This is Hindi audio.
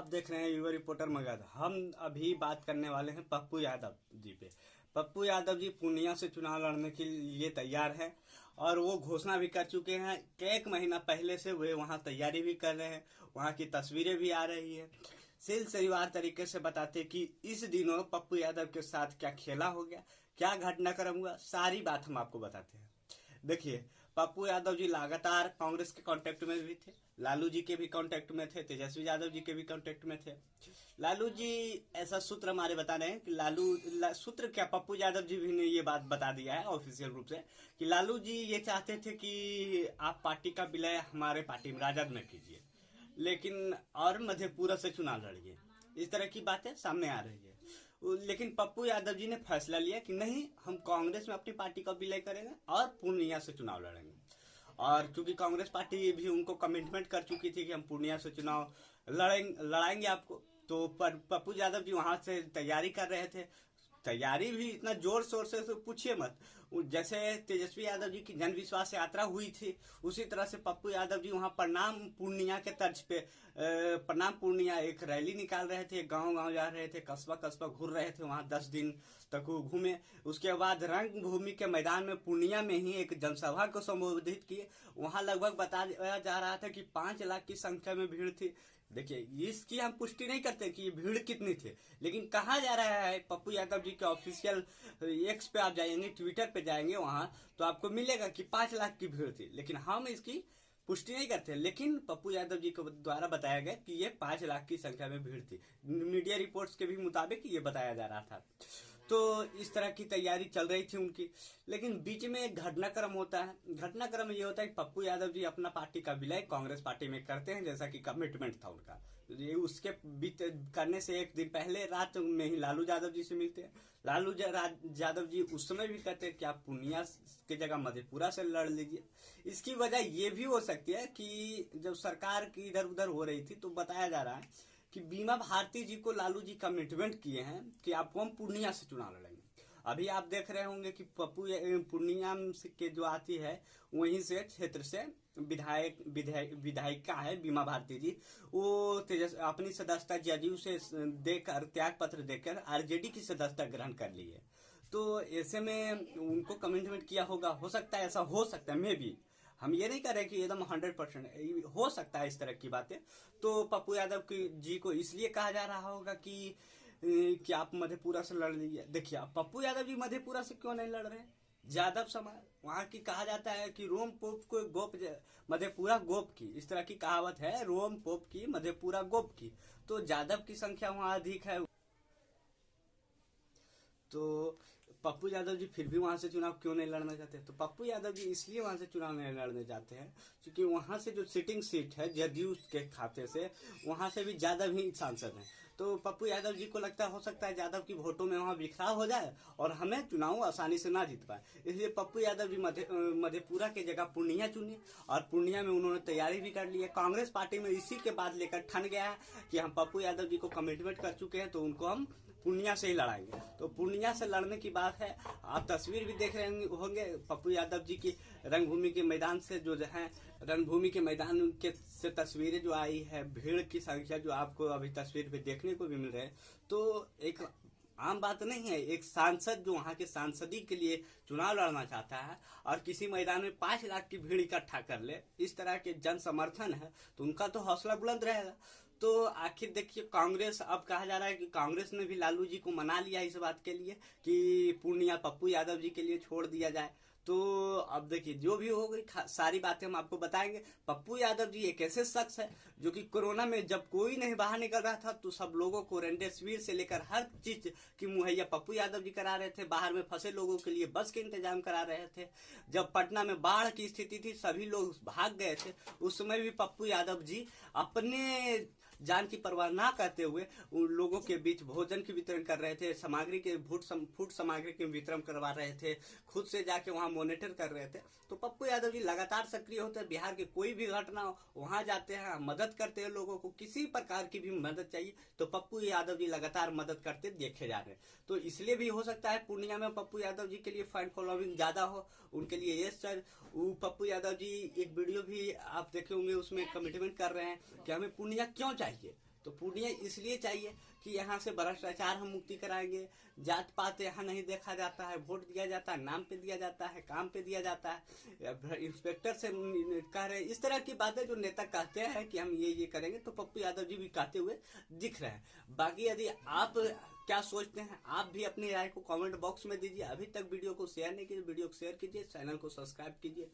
आप देख रहे हैं युवा रिपोर्टर मगध। हम अभी बात करने वाले हैं पप्पू यादव जी पे। पप्पू यादव जी पूर्णिया से चुनाव लड़ने के लिए तैयार हैं और वो घोषणा भी कर चुके हैं कि 1 महीना पहले से वे वहां तैयारी भी कर रहे हैं। वहां की तस्वीरें भी आ रही है। सिलसिलेवार तरीके से बताते कि इस दिनों पप्पू यादव के साथ क्या खेला हो गया, क्या घटनाक्रम हुआ, सारी बात हम आपको बताते हैं। देखिए, पप्पू यादव जी लगातार कांग्रेस के कांटेक्ट में भी थे, लालू जी के भी कांटेक्ट में थे, तेजस्वी यादव जी के भी कांटेक्ट में थे। लालू जी, ऐसा सूत्र हमारे बता रहे हैं कि सूत्र क्या, पप्पू यादव जी भी ने ये बात बता दिया है ऑफिशियल रूप से कि लालू जी ये चाहते थे कि आप पार्टी का विलय हमारे पार्टी में राजद में कीजिए, लेकिन और मधेपुरा से चुनाव लड़िए। इस तरह की बातें सामने आ रही है। लेकिन पप्पू यादव जी ने फैसला लिया कि नहीं, हम कांग्रेस में अपनी पार्टी का विलय करेंगे और पूर्णिया से चुनाव लड़ेंगे। और चूंकि कांग्रेस पार्टी भी उनको कमिटमेंट कर चुकी थी कि हम पूर्णिया से चुनाव लड़ाएंगे आपको, तो पप्पू यादव जी वहां से तैयारी कर रहे थे। तैयारी भी इतना जोर शोर से तो पूछिए मत। जैसे तेजस्वी यादव जी की जन विश्वास यात्रा हुई थी, उसी तरह से पप्पू यादव जी वहां प्रणाम पूर्णिया के तर्ज पे प्रणाम पूर्णिया एक रैली निकाल रहे थे, गांव गांव जा रहे थे, कस्बा कस्बा घूर रहे थे। वहां 10 दिन तक वो घूमे। उसके बाद रंग भूमि के मैदान में पूर्णिया में ही एक जनसभा को संबोधित किए। वहां लगभग बताया जा रहा था कि 5 लाख की संख्या में भीड़ थी। देखिए, इसकी हम पुष्टि नहीं करते कि ये भीड़ कितनी थी, लेकिन कहा जा रहा है पप्पू यादव जी के ऑफिशियल एक्स पे आप जाएंगे, ट्विटर पे जाएंगे, वहां तो आपको मिलेगा कि 5 लाख की भीड़ थी। लेकिन हम इसकी पुष्टि नहीं करते, लेकिन पप्पू यादव जी के द्वारा बताया गया कि ये 5 लाख की संख्या में भीड़ थी। मीडिया रिपोर्ट्स के भी मुताबिक ये बताया जा रहा था। तो इस तरह की तैयारी चल रही थी उनकी। लेकिन बीच में एक घटनाक्रम होता है। घटनाक्रम ये होता है कि पप्पू यादव जी अपना पार्टी का विलय कांग्रेस पार्टी में करते हैं, जैसा कि कमिटमेंट था उनका। ये उसके बीच करने से एक दिन पहले रात में ही लालू यादव जी से मिलते हैं। लालू यादव जी उस समय भी कहते हैं कि आप पूर्णिया की जगह मधेपुरा से लड़ लीजिए। इसकी वजह ये भी हो सकती है कि जब सरकार की इधर उधर हो रही थी तो बताया जा रहा है कि बीमा भारती जी को लालू जी कमिटमेंट किए हैं कि आपको हम पूर्णिया से चुनाव लड़ेंगे। अभी आप देख रहे होंगे कि पप्पू पूर्णिया के जो आती है वहीं से क्षेत्र से विधायिका है बीमा भारती जी, वो अपनी सदस्यता जदयू से देकर, त्याग पत्र देकर आरजेडी की सदस्यता ग्रहण कर ली है। तो ऐसे में उनको कमिटमेंट किया होगा। हो सकता है, ऐसा हो सकता है, मे बी। हम ये नहीं कर रहे कि एकदम 100% हो सकता है इस तरह की बातें। तो पप्पू यादव जी को इसलिए कहा जा रहा होगा कि आप मधेपुरा से लड़ लीजिए। देखिए, पप्पू यादव जी मधेपुरा से क्यों नहीं लड़ रहे? यादव समाज वहां की, कहा जाता है कि रोम पोप को गोप मधेपुरा गोप की, इस तरह की कहावत है, रोम पोप की मधेपुरा गोप की। तो यादव की संख्या वहां अधिक है। तो पप्पू यादव जी फिर भी वहां से चुनाव क्यों नहीं लड़ना चाहते? तो पप्पू यादव जी इसलिए वहां से चुनाव नहीं लड़ने जाते हैं क्योंकि वहां से जो सिटिंग सीट है जदयू के खाते से, वहां से भी यादव ही सांसद हैं। तो पप्पू यादव जी को लगता हो सकता है यादव की वोटों में वहां बिखराव हो जाए और हमें चुनाव आसानी से ना जीत पाए। इसलिए पप्पू यादव जी मधेपुरा की जगह पूर्णिया चुने और पूर्णिया में उन्होंने तैयारी भी कर ली है। कांग्रेस पार्टी में इसी के बाद लेकर ठन गया है कि हम पप्पू यादव जी को कमिटमेंट कर चुके हैं, तो उनको हम पूर्णिया से ही लड़ाएंगे। तो पूर्णिया से लड़ने की बात है। आप तस्वीर भी देख रहे होंगे पप्पू यादव जी की रंगभूमि के मैदान से, जो है रंगभूमि के मैदान के से तस्वीरें जो आई है, भीड़ की संख्या जो आपको अभी तस्वीर पे देखने को भी मिल रहे हैं। तो एक आम बात नहीं है, एक सांसद जो वहां के सांसदी के लिए चुनाव लड़ना चाहता है और किसी मैदान में 5 लाख की भीड़ इकट्ठा कर ले, इस तरह के जन समर्थन है, तो उनका तो हौसला बुलंद रहेगा। तो आखिर देखिए, कांग्रेस, अब कहा जा रहा है कि कांग्रेस ने भी लालू जी को मना लिया इस बात के लिए कि पूर्णिया पप्पू यादव जी के लिए छोड़ दिया जाए। तो अब देखिए, जो भी हो गई सारी बातें हम आपको बताएंगे। पप्पू यादव जी एक ऐसे शख्स है जो कि कोरोना में जब कोई नहीं बाहर निकल रहा था तो सब लोगों को रेमडेसिविर से लेकर हर चीज की मुहैया पप्पू यादव जी करा रहे थे। बाहर में फंसे लोगों के लिए बस के इंतजाम करा रहे थे। जब पटना में बाढ़ की स्थिति थी, सभी लोग भाग गए थे, उस समय भी पप्पू यादव जी अपने जान की परवाह ना करते हुए उन लोगों के बीच भोजन की वितरण कर रहे थे, सामग्री के फूड सामग्री के वितरण करवा रहे थे, खुद से जाके वहां मॉनिटर कर रहे थे। तो पप्पू यादव जी लगातार सक्रिय होते हैं। बिहार के कोई भी घटना हो वहां जाते हैं, मदद करते हैं लोगों को। किसी प्रकार की भी मदद चाहिए तो पप्पू यादव जी लगातार मदद करते देखे जा रहे हैं। तो इसलिए भी हो सकता है पूर्णिया में पप्पू यादव जी के लिए फैन फॉलोइंग ज्यादा हो उनके लिए। ये सर, पप्पू यादव जी एक वीडियो भी आप देखे होंगे, उसमें कमिटमेंट कर रहे हैं कि हमें पूर्णिया क्यों चाहिए। तो पूर्णिया इसलिए चाहिए कि यहाँ से भ्रष्टाचार हम मुक्ति कराएंगे। जात पात यहाँ नहीं देखा जाता है, वोट दिया जाता है, नाम पे दिया जाता है, काम पे दिया जाता है, इंस्पेक्टर से कह रहे हैं, इस तरह की बातें जो नेता कहते हैं कि हम ये करेंगे, तो पप्पू यादव जी भी कहते हुए दिख रहे हैं। बाकी यदि आप क्या सोचते हैं, आप भी अपनी राय को कमेंट बॉक्स में दीजिए। अभी तक वीडियो को शेयर नहीं कीजिए, वीडियो को शेयर कीजिए, चैनल को सब्सक्राइब कीजिए।